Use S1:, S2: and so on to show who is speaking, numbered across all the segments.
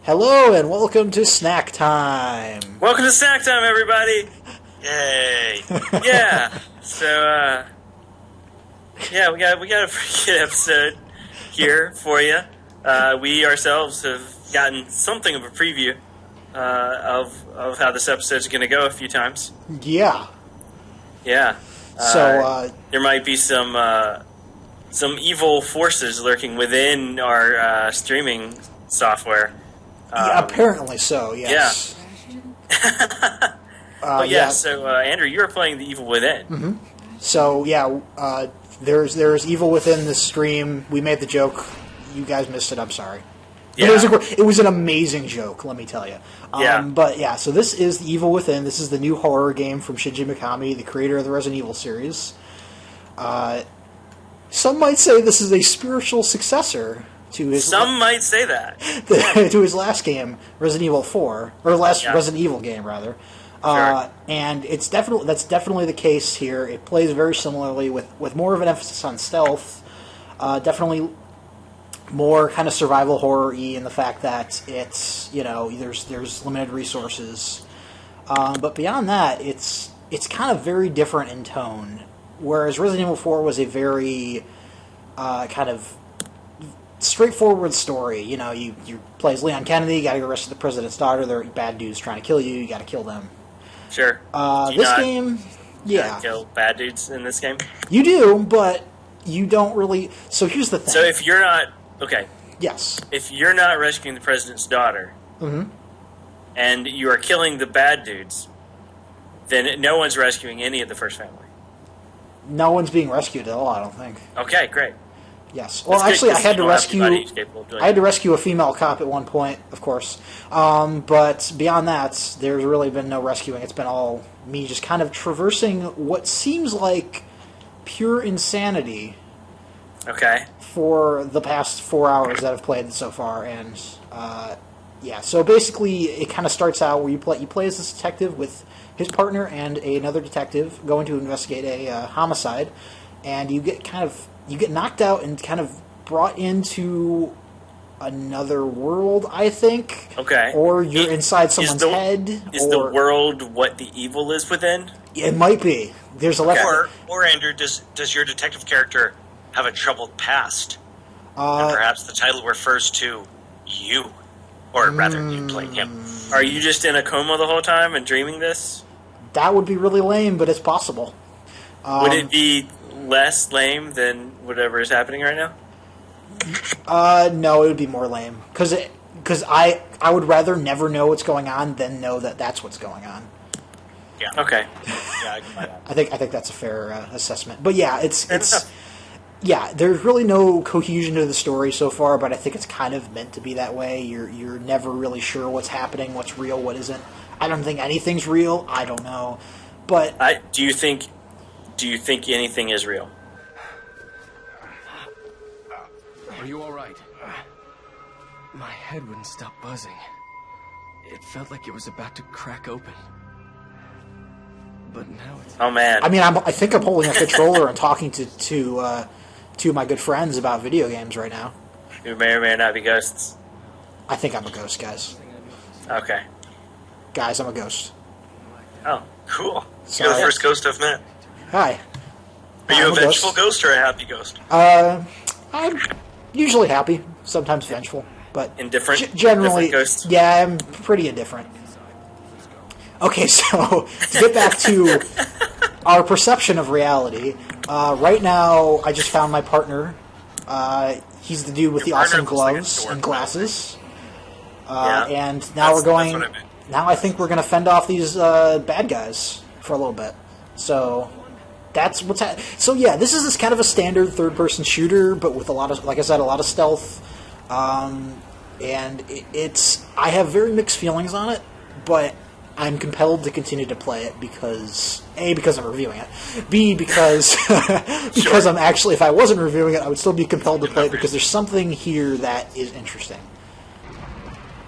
S1: Hello and welcome to Snack Time.
S2: Welcome to Snack Time, everybody! Yay! Yeah. So, we got a pretty good episode here for you. We ourselves have gotten something of a preview of how this episode's going to go a few times.
S1: Yeah.
S2: Yeah.
S1: So
S2: there might be some evil forces lurking within our streaming software.
S1: yeah, apparently so. Yes.
S2: Yeah. So Andrew, you were playing the Evil Within.
S1: Mm-hmm. So yeah, there's Evil Within this stream. We made the joke. You guys missed it. I'm sorry.
S2: Yeah.
S1: It was an amazing joke, let me tell you. But yeah, so this is the Evil Within. This is the new horror game from Shinji Mikami, the creator of the Resident Evil series. Some might say this is a spiritual successor to his.
S2: Some might say that
S1: to his last game, Resident Evil 4, or Resident Evil game rather.
S2: Sure.
S1: And that's definitely the case here. It plays very similarly with more of an emphasis on stealth. Definitely more kind of survival horror-y in the fact that it's, there's limited resources. But beyond that, it's kind of very different in tone. Whereas Resident Evil 4 was a very kind of straightforward story. You play as Leon Kennedy, you gotta go rescue the president's daughter, they're bad dudes trying to kill you, you gotta kill them.
S2: Sure.
S1: This game, yeah.
S2: Kill bad dudes in this game?
S1: You do, but you don't really... So here's the thing.
S2: So if you're not... Okay.
S1: Yes.
S2: If you're not rescuing the president's daughter,
S1: mm-hmm.
S2: and you are killing the bad dudes, then no one's rescuing any of the first family.
S1: No one's being rescued at all, I don't think.
S2: Okay, great.
S1: Yes. Well, actually, I had to rescue a female cop at one point, of course. But beyond that, there's really been no rescuing. It's been all me just kind of traversing what seems like pure insanity.
S2: Okay.
S1: For the past 4 hours that I've played so far, and yeah. So basically, it kind of starts out where you play as this detective with his partner and another detective going to investigate a homicide, and you get knocked out and kind of brought into another world, I think.
S2: Okay.
S1: Or you're inside someone's head.
S2: Is the world what the evil is within?
S1: It might be. There's a lot.
S3: Or Andrew, does your detective character have a troubled past? And perhaps the title refers to you, or rather, you playing him.
S2: Are you just in a coma the whole time and dreaming this?
S1: That would be really lame, but it's possible.
S2: Would it be less lame than whatever is happening right now?
S1: No, it would be more lame. Because I would rather never know what's going on than know that that's what's going on.
S3: Yeah.
S2: Okay.
S3: Yeah, I can buy that.
S1: I think that's a fair assessment. But yeah, it's yeah. There's really no cohesion to the story so far, but I think it's kind of meant to be that way. You're never really sure what's happening, what's real, what isn't. I don't think anything's real. I don't know, but
S2: do you think anything is real?
S4: Are you all right? My head wouldn't stop buzzing. It felt like it was about to crack open. But now it's...
S2: Oh, man.
S1: I mean, I think I'm holding a controller and talking to my good friends about video games right now.
S2: You may or may not be ghosts.
S1: I think I'm a ghost, guys.
S2: Okay.
S1: Guys, I'm a ghost.
S2: Oh,
S3: cool.
S1: Sorry.
S3: You're the first ghost I've met.
S1: Hi.
S3: Are you
S1: I'm
S3: a vengeful ghost or a happy ghost?
S1: I'm usually happy, sometimes vengeful, but
S2: indifferent.
S1: Generally,
S2: indifferent ghost?
S1: Yeah, I'm pretty indifferent. Okay, so to get back to our perception of reality, right now I just found my partner. He's the dude with the awesome gloves and glasses. And now we're going. Now I think we're going to fend off these bad guys for a little bit. So that's what's happening. So yeah, this is kind of a standard third-person shooter, but with a lot of, like I said, a lot of stealth. And it's I have very mixed feelings on it, but I'm compelled to continue to play it because A, because I'm reviewing it, B, because because I'm actually, if I wasn't reviewing it, I would still be compelled to play it because there's something here that is interesting.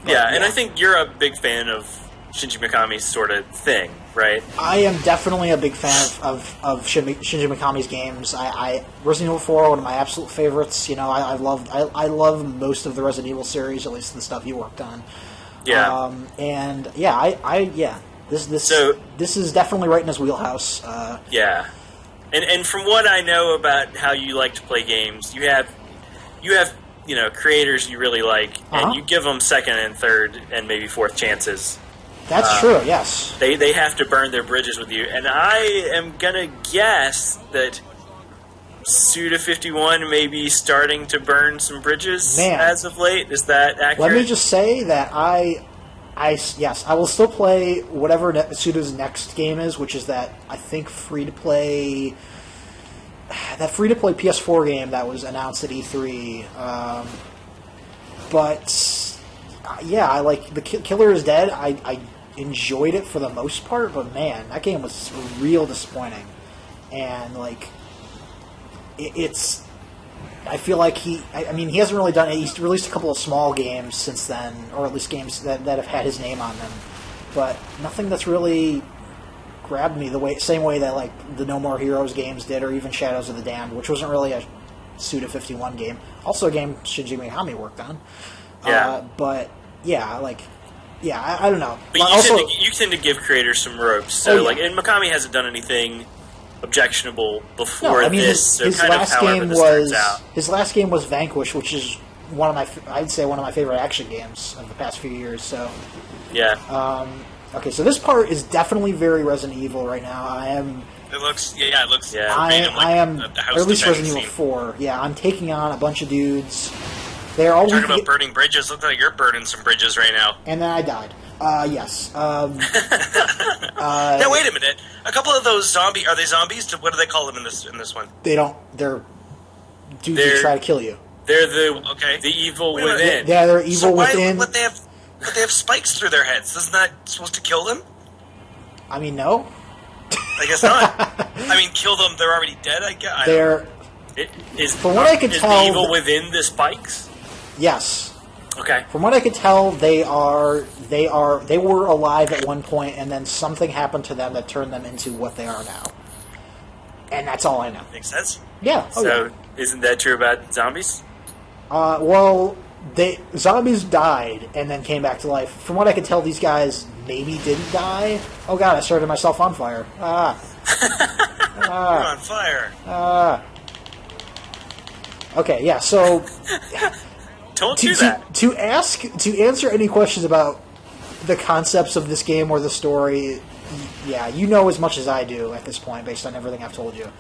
S2: Yeah, and I think you're a big fan of Shinji Mikami's sort of thing, right?
S1: I am definitely a big fan of Shinji Mikami's games. Resident Evil 4, one of my absolute favorites. You know, I love most of the Resident Evil series, at least the stuff he worked on.
S2: Yeah.
S1: And yeah, this is definitely right in his wheelhouse.
S2: Yeah. And from what I know about how you like to play games, you have creators you really like, and you give them second and third and maybe fourth chances.
S1: That's true, yes.
S2: They have to burn their bridges with you. And I am going to guess that Suda51 may be starting to burn some bridges as of late. Is that accurate?
S1: Let me just say that I will still play whatever Suda's next game is, which is that, I think, free-to-play PS4 game that was announced at E3. But, yeah, I like The Killer is Dead. I enjoyed it for the most part, but man, that game was real disappointing. And, like, it's... I feel like he hasn't really done it. He's released a couple of small games since then, or at least games that have had his name on them, but nothing that's really grabbed me same way that, like, the No More Heroes games did, or even Shadows of the Damned, which wasn't really a Suda51 game. Also a game Shinji Mikami worked on.
S2: Yeah.
S1: But, yeah, like... Yeah, I don't know.
S2: But you tend to give creators some ropes. So, and Mikami hasn't done anything objectionable before this.
S1: His last game was Vanquish, which is I'd say one of my favorite action games of the past few years. So,
S2: yeah.
S1: Okay, so this part is definitely very Resident Evil right now.
S3: It looks. Yeah.
S1: I am, or at least Resident Evil 4. Yeah, I'm taking on a bunch of dudes. They're all
S3: talking about burning bridges. Looks like you're burning some bridges right now.
S1: And then I died. Yes.
S3: Now wait a minute. A couple of those zombies, are they zombies? What do they call them in this one?
S1: They don't. They're dudes who try to kill you.
S2: They're the evil within.
S1: Yeah, they're evil within.
S3: But they have spikes through their heads. Isn't that supposed to kill them?
S1: I mean, no.
S3: I guess not. I mean, kill them. They're already dead.
S1: From what I can tell,
S2: the evil within the spikes.
S1: Yes.
S2: Okay.
S1: From what I can tell, they were alive at one point, and then something happened to them that turned them into what they are now. And that's all I know.
S3: Makes sense.
S1: Yeah.
S2: Isn't that true about zombies?
S1: Zombies died and then came back to life. From what I can tell, these guys maybe didn't die. Oh god, I started myself on fire.
S3: You're on fire.
S1: Okay, yeah, so...
S2: Don't do that.
S1: To answer any questions about the concepts of this game or the story, yeah, you know as much as I do at this point, based on everything I've told you.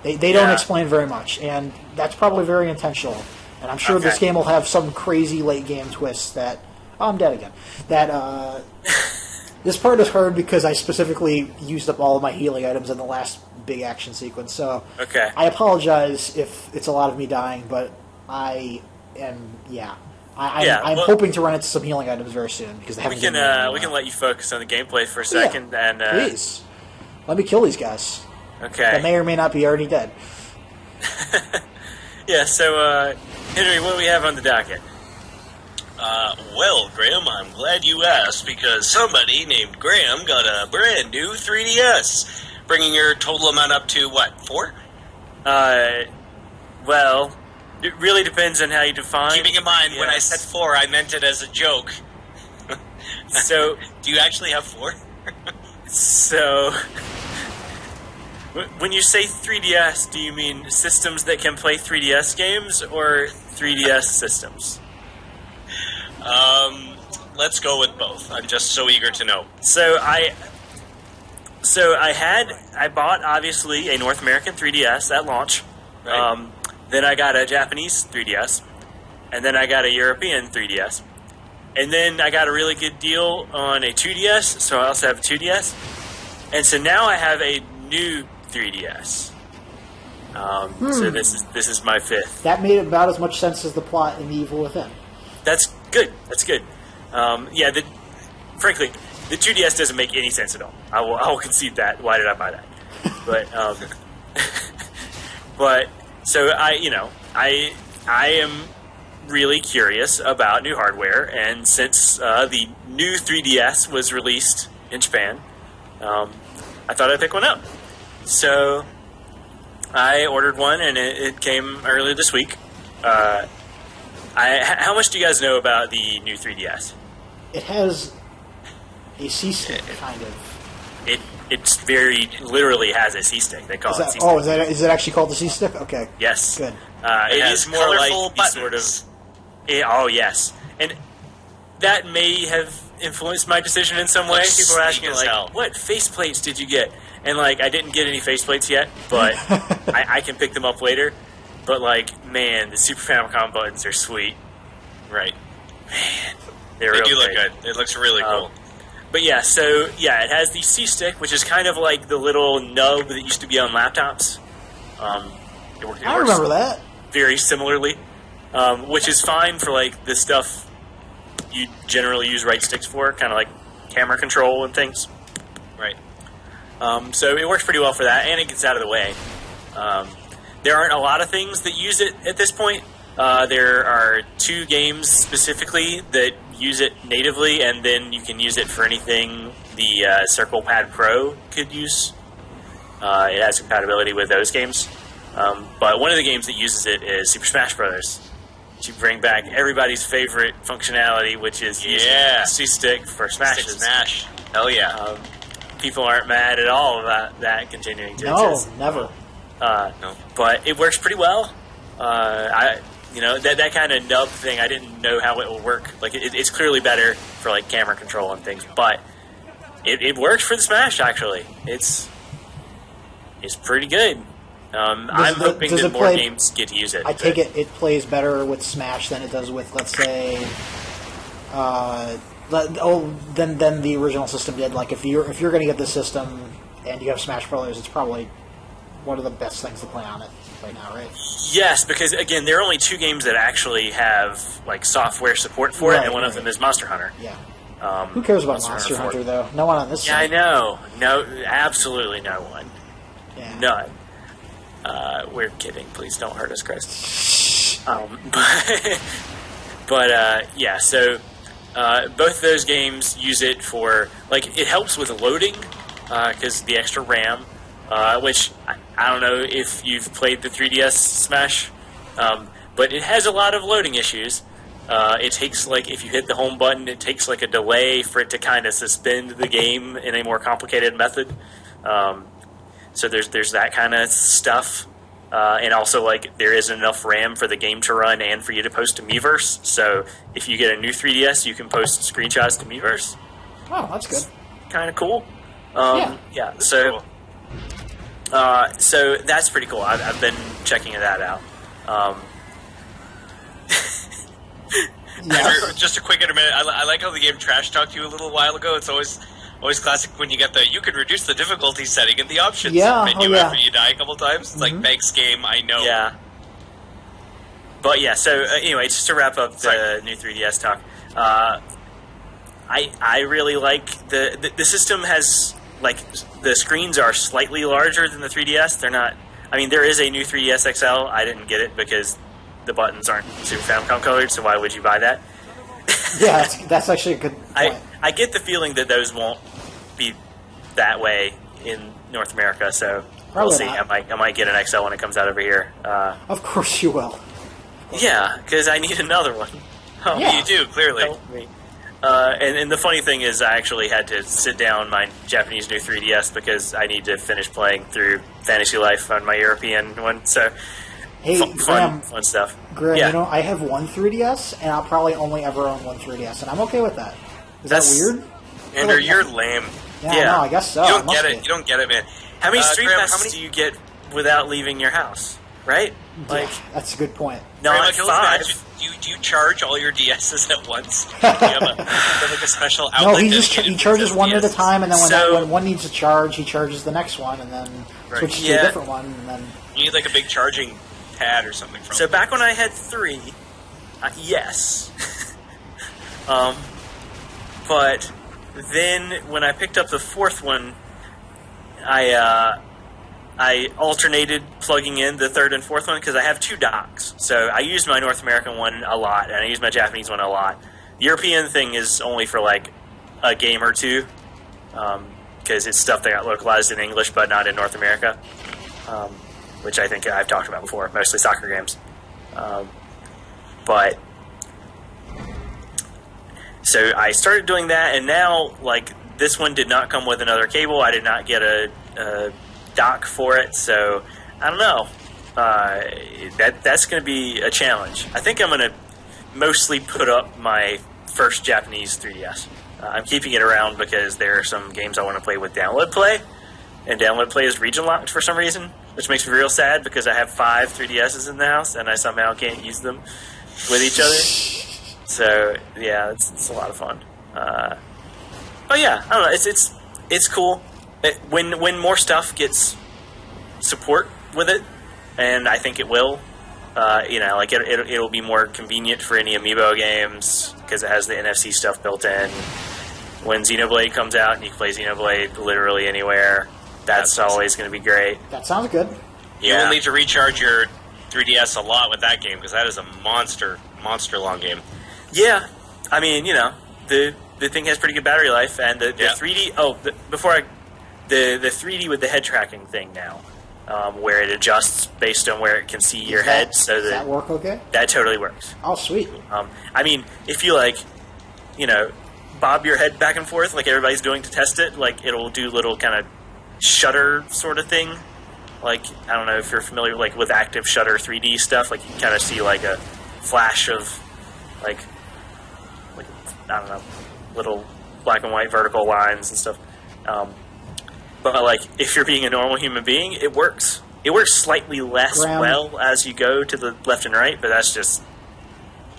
S1: They don't explain very much, and that's probably very intentional. And I'm sure this game will have some crazy late game twist that... Oh, I'm dead again. That, this part is hard because I specifically used up all of my healing items in the last big action sequence, so...
S2: Okay.
S1: I apologize if it's a lot of me dying, but I am... Yeah. I'm hoping to run into some healing items very soon, because they haven't
S2: we can let you focus on the gameplay for a second.
S1: Yeah,
S2: and
S1: please. Let me kill these guys.
S2: Okay.
S1: That may or may not be already dead.
S2: Yeah, so, Henry, what do we have on the docket?
S3: Well, Graham, I'm glad you asked, because somebody named Graham got a brand new 3DS, bringing your total amount up to, what, 4?
S2: Well, it really depends on how you define...
S3: Keeping in mind, when I said 4, I meant it as a joke.
S2: So...
S3: Do you actually have 4?
S2: So... When you say 3DS, do you mean systems that can play 3DS games, or 3DS systems?
S3: Let's go with both. I'm just so eager to know.
S2: So I bought, obviously, a North American 3DS at launch.
S3: Right.
S2: Then I got a Japanese 3DS. And then I got a European 3DS. And then I got a really good deal on a 2DS, so I also have a 2DS. And so now I have a new 3DS. So this is my 5th.
S1: That made about as much sense as the plot in The Evil Within.
S2: That's good. Frankly, the 2DS doesn't make any sense at all. I will concede that. Why did I buy that? But so I am really curious about new hardware, and since the new 3DS was released in Japan, I thought I'd pick one up. So I ordered one, and it came earlier this week. How much do you guys know about the new 3DS?
S1: It has a C-stick, kind of.
S2: It's very literally has a C-stick. They call it C-stick.
S1: Oh, is it actually called the C-stick? Okay.
S2: Yes.
S1: Good.
S2: It
S3: has
S2: is more like
S3: colorful
S2: the sort of. Oh yes, and that may have influenced my decision in some way.
S3: Looks
S2: People are asking
S3: sleek as
S2: like,
S3: hell.
S2: "What faceplates did you get?" And like, I didn't get any faceplates yet, but I can pick them up later. But like, man, the Super Famicom buttons are sweet.
S3: Right.
S2: Man,
S3: They
S2: real
S3: do look
S2: great.
S3: good. It looks really cool.
S2: But yeah, so yeah, it has the C-stick, which is kind of like the little nub that used to be on laptops. It works
S1: I remember that.
S2: very similarly, which is fine for like the stuff you generally use right sticks for, kind of like camera control and things.
S3: Right.
S2: So it works pretty well for that, and it gets out of the way. There aren't a lot of things that use it at this point. There are 2 games specifically that use it natively, and then you can use it for anything the Circle Pad Pro could use. It has compatibility with those games. But one of the games that uses it is Super Smash Bros. To bring back everybody's favorite functionality, which is using the C-stick for smashes.
S3: Stick smash. Hell yeah.
S2: People aren't mad at all about that continuing to
S1: No,
S2: exist.
S1: never.
S3: No.
S2: But it works pretty well. That kind of nub thing, I didn't know how it will work. Like, it's clearly better for like camera control and things, but it works for the Smash. Actually, it's pretty good. I'm hoping that more games get to use it.
S1: I take it plays better with Smash than it does with, let's say, than the original system did. Like, if you're going to get this system and you have Smash Brothers, it's probably one of the best things to play on it right now, right?
S2: Yes, because again, there are only 2 games that actually have like software support for it, and one of them is Monster Hunter.
S1: Yeah. Who cares about Monster
S2: Hunter
S1: Hunter, though? No one on this
S2: side.
S1: side.
S2: Yeah, I know. No, absolutely no one.
S1: Yeah.
S2: None. We're kidding. Please don't hurt us, Chris. Yeah. So both of those games use it for like it helps with loading because the extra RAM, which I don't know if you've played the 3DS Smash, but it has a lot of loading issues. It takes like if you hit the home button, it takes like a delay for it to kind of suspend the game in a more complicated method. So there's that kind of stuff, and also like there isn't enough RAM for the game to run and for you to post to Miiverse. So if you get a new 3DS, you can post screenshots to Miiverse.
S1: Oh, that's good.
S2: Kind of cool.
S1: Yeah.
S2: So so that's pretty cool. I've been checking that out.
S3: Just a quick intermittent. I like how the game trash talked you a little while ago. It's always classic when you get you can reduce the difficulty setting in the options menu after you die a couple times. It's like, thanks game, I know.
S2: Yeah. But yeah, so anyway, just to wrap up the new 3DS talk, I really like the system has like the screens are slightly larger than the 3DS. They're not. I mean, there is a new 3DS XL. I didn't get it because the buttons aren't Super Famicom colored. So why would you buy that?
S1: Yeah, that's actually a good point.
S2: I get the feeling that those won't be that way in North America. So we'll see.
S1: Not.
S2: I might get an XL when it comes out over here.
S1: Of course you will.
S2: Yeah, because I need another one.
S3: Oh,
S1: Yeah.
S3: you do, clearly.
S2: Help me. And the funny thing is, I actually had to sit down my Japanese new 3DS because I need to finish playing through Fantasy Life on my European one. So,
S1: Hey,
S2: fun stuff.
S1: Graham,
S2: Yeah.
S1: I have one 3DS, and I'll probably only ever own one 3DS, and I'm okay with that.
S2: That's
S1: that weird?
S3: Andrew, you're lame.
S1: Yeah, no, I guess so.
S3: You
S1: It
S3: don't
S1: must
S3: get
S1: be.
S3: it. You don't get it, man.
S2: How many street
S3: Graham,
S2: passes do you get without leaving your house? Right? Like,
S1: Yeah, that's a good point.
S2: no,
S3: Graham, I
S2: like
S3: can
S2: 5.
S3: imagine, do you charge all your DSs at once? Do you have like a special outlet?
S1: No, he
S3: dedicated
S1: charges
S3: to
S1: one at a
S3: DSs?
S1: time, and then
S2: So-
S1: when one needs to charge, he charges the next one, and then switches to
S2: Yeah.
S1: a different one, and then...
S3: You need like a big charging pad or something from
S2: So
S3: it.
S2: back when I had 3, yes. But then when I picked up the 4th one, I I alternated plugging in the third and fourth one because I have 2 docks. So I use my North American one a lot, and I use my Japanese one a lot. The European thing is only for like a game or two, because it's stuff that got localized in English but not in North America, which I think I've talked about before, mostly soccer games. But so I started doing that, and now like this one did not come with another cable. I did not get a dock for it, so I don't know. That's going to be a challenge. I think I'm going to mostly put up my first Japanese 3DS. I'm keeping it around because there are some games I want to play with download play, and download play is region locked for some reason, which makes me real sad because I have 5 3DSs in the house and I somehow can't use them with each other. So yeah, it's a lot of fun. But yeah, I don't know. It's cool. When more stuff gets support with it, and I think it will. Like it'll be more convenient for any Amiibo games because it has the NFC stuff built in. When Xenoblade comes out and you can play Xenoblade literally anywhere, that's always going to be great.
S1: That sounds good.
S3: You will need to recharge your 3DS a lot with that game because that is a monster long game.
S2: Yeah, I mean, the thing has pretty good battery life, and the 3D. Oh, the 3D with the head tracking thing now. Where it adjusts based on where it can see your head. So
S1: does that work okay?
S2: That totally works.
S1: Oh, sweet.
S2: I mean, if you, bob your head back and forth like everybody's doing to test it, like, it'll do little kind of shutter sort of thing. Like, I don't know if you're familiar, like, with active shutter 3D stuff. Like, you can kind of see, like, a flash of, like, I don't know, little black and white vertical lines and stuff. But, like, if you're being a normal human being, it works. It works slightly less well as you go to the left and right, but that's just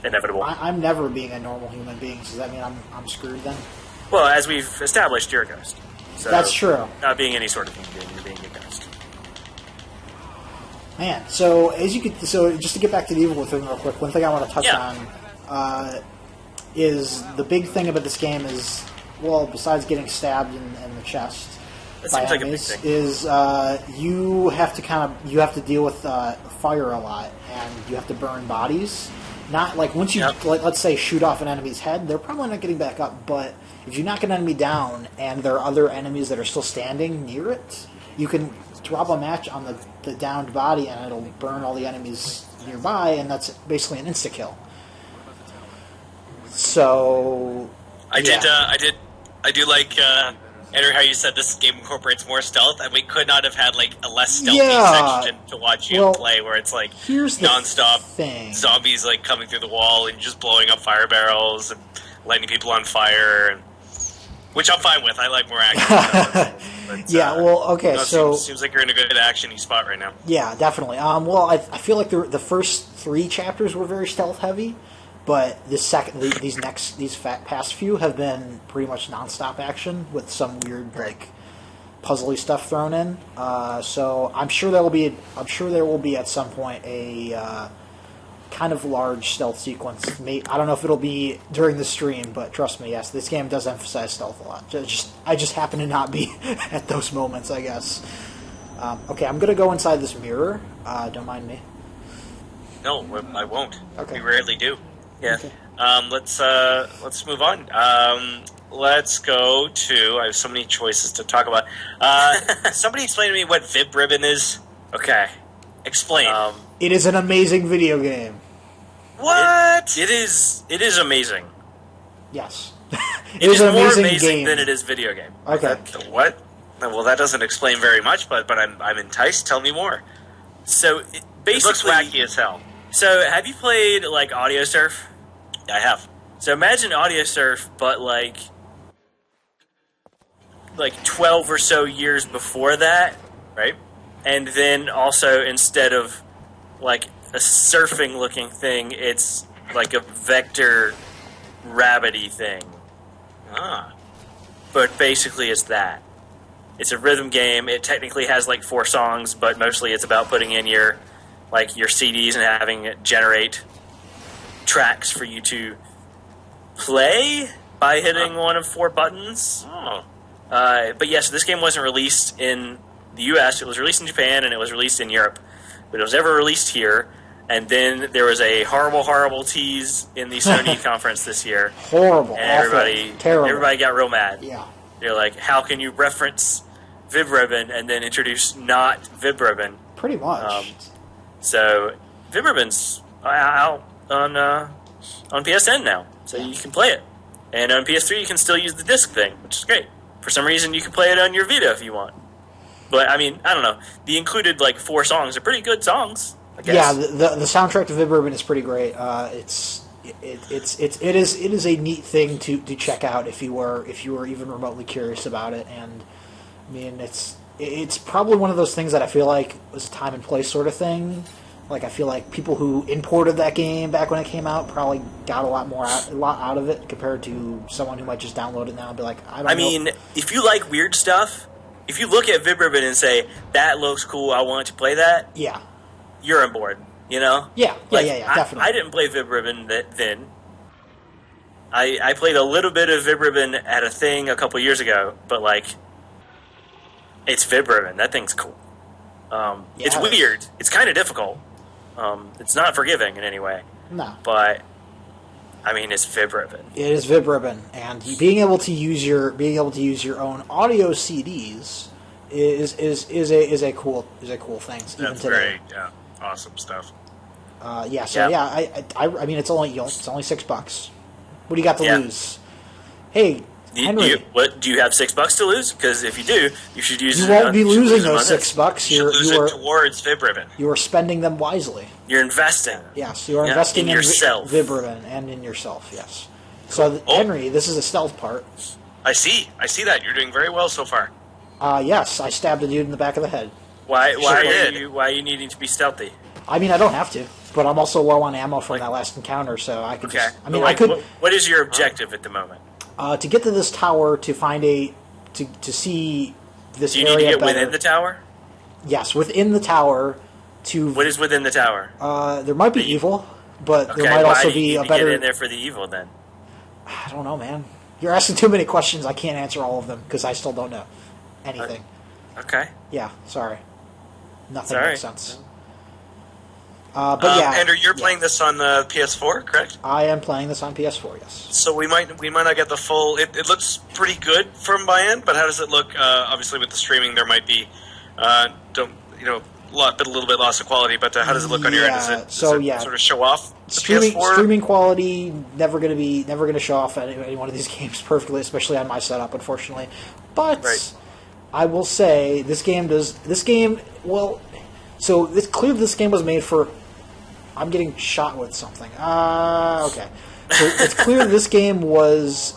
S2: inevitable.
S1: I'm never being a normal human being. Does that mean I'm screwed then?
S2: Well, as we've established, you're a ghost. So
S1: that's true.
S2: Not being any sort of human being, you're being a ghost.
S1: Man, so just to get back to the Evil Within real quick, one thing I want to touch on is the big thing about this game is, well, besides getting stabbed in the chest.
S2: That seems like a big thing.
S1: Is you have to deal with fire a lot, and you have to burn bodies. Not like once you let's say shoot off an enemy's head, they're probably not getting back up. But if you knock an enemy down and there are other enemies that are still standing near it, you can drop a match on the downed body, and it'll burn all the enemies nearby, and that's basically an insta kill. So
S3: I do like. Andrew, how you said this game incorporates more stealth, and we could not have had like a less stealthy section to watch you play, where it's like nonstop zombies like coming through the wall and just blowing up fire barrels and lighting people on fire, which I'm fine with. I like more action. But, seems like you're in a good actiony spot right now.
S1: Yeah, definitely. I feel like the first 3 chapters were very stealth heavy. But these past few have been pretty much nonstop action with some weird puzzly stuff thrown in. So I'm sure there will be at some point a kind of large stealth sequence. I don't know if it'll be during the stream, but trust me, yes, this game does emphasize stealth a lot. I just happen to not be at those moments, I guess. Okay, I'm gonna go inside this mirror. Don't mind me.
S3: No, I won't.
S1: Okay.
S3: We rarely do.
S2: Yeah.
S1: Okay.
S3: Let's move on. Let's go to. I have so many choices to talk about. Somebody explain to me what Vib-Ribbon is.
S2: Okay.
S3: Explain.
S1: It is an amazing video game.
S3: What?
S2: It is amazing.
S1: Yes.
S2: It is more amazing than it is video game.
S1: Okay.
S3: What? Well, that doesn't explain very much, but I'm enticed. Tell me more.
S2: So basically,
S3: it looks wacky as hell.
S2: So have you played like Audio Surf?
S3: I have.
S2: So imagine Audio Surf, but like 12 or so years before that,
S3: right?
S2: And then also instead of like a surfing looking thing, it's like a vector rabbity thing. But basically it's that. It's a rhythm game. It technically has like 4 songs, but mostly it's about putting in your CDs and having it generate tracks for you to play by hitting one of 4 buttons. But yes, this game wasn't released in the U.S., it was released in Japan, and it was released in Europe. But it was never released here. And then there was a horrible, horrible tease in the Sony conference this year.
S1: Horrible,
S2: and everybody got real mad.
S1: Yeah.
S2: They're like, how can you reference Vib-Ribbon and then introduce not Vib-Ribbon?
S1: Pretty much.
S2: So Vib-Ribbon's out on PSN now, so you can play it. And on PS3 you can still use the disc thing, which is great. For some reason you can play it on your Vita if you want. But, I mean, I don't know. The included, 4 songs are pretty good songs, I guess.
S1: Yeah, the soundtrack to Vib-Ribbon is pretty great. It is a neat thing to check out if you were even remotely curious about it. And, I mean, it's probably one of those things that I feel like was a time and place sort of thing. Like, I feel like people who imported that game back when it came out probably got a lot out of it compared to someone who might just download it now and be like, I don't know.
S2: I mean, if you like weird stuff, if you look at Vib-Ribbon and say, that looks cool, I want to play that,
S1: yeah,
S2: you're on board, you know?
S1: Yeah, definitely.
S2: I didn't play Vib-Ribbon then. I played a little bit of Vib-Ribbon at a thing a couple years ago, but, it's Vib-Ribbon. That thing's cool. It's weird. It's kind of difficult. It's not forgiving in any way.
S1: No.
S2: But, I mean, it's Vib-Ribbon.
S1: It is Vib-Ribbon, and being able to use your own audio CDs is a cool thing. Even
S3: That's
S1: today.
S3: great. Yeah, awesome stuff.
S1: I mean, it's only $6. What do you got to lose? Hey, Henry.
S2: Do you have $6 to lose? Because if you do, you should use.
S1: You won't be losing those $6.
S3: You lose it towards Vib-Ribbon.
S1: You are spending them wisely.
S2: You're investing.
S1: Yes, you are investing
S2: in yourself.
S1: Vib-Ribbon and in yourself. Yes. So Henry, this is a stealth part.
S3: I see that. You're doing very well so far.
S1: Yes, I stabbed a dude in the back of the head.
S2: Why are you needing to be stealthy?
S1: I mean, I don't have to, but I'm also low on ammo from that last encounter, so I could just. I mean,
S2: What is your objective at the moment?
S1: To get to this tower to find to see this area better.
S2: Do you need to get within the tower?
S1: Yes, within the tower.
S2: What is within the tower?
S1: There might be evil, but there might also be a better.
S2: Get in there for the evil then?
S1: I don't know, man. You're asking too many questions. I can't answer all of them because I still don't know anything.
S2: Okay.
S1: Yeah, sorry. Nothing makes sense. But
S3: Andrew, you're playing this on the PS4, correct?
S1: I am playing this on PS4. Yes.
S3: So we might not get the full. It looks pretty good from my end, but how does it look? Obviously, with the streaming, there might be a little bit loss of quality. But how does it look on your end? Does it sort of show off the PS4?
S1: Streaming quality never going to show off any one of these games perfectly, especially on my setup, unfortunately. But I will say this game. So it's clear this game was made for. I'm getting shot with something. Okay. So it's clear this game was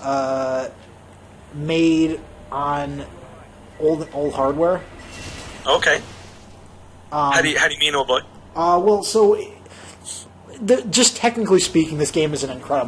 S1: made on old hardware.
S3: Okay. How do you mean, old boy?
S1: Well, so just technically speaking, this game is an incredible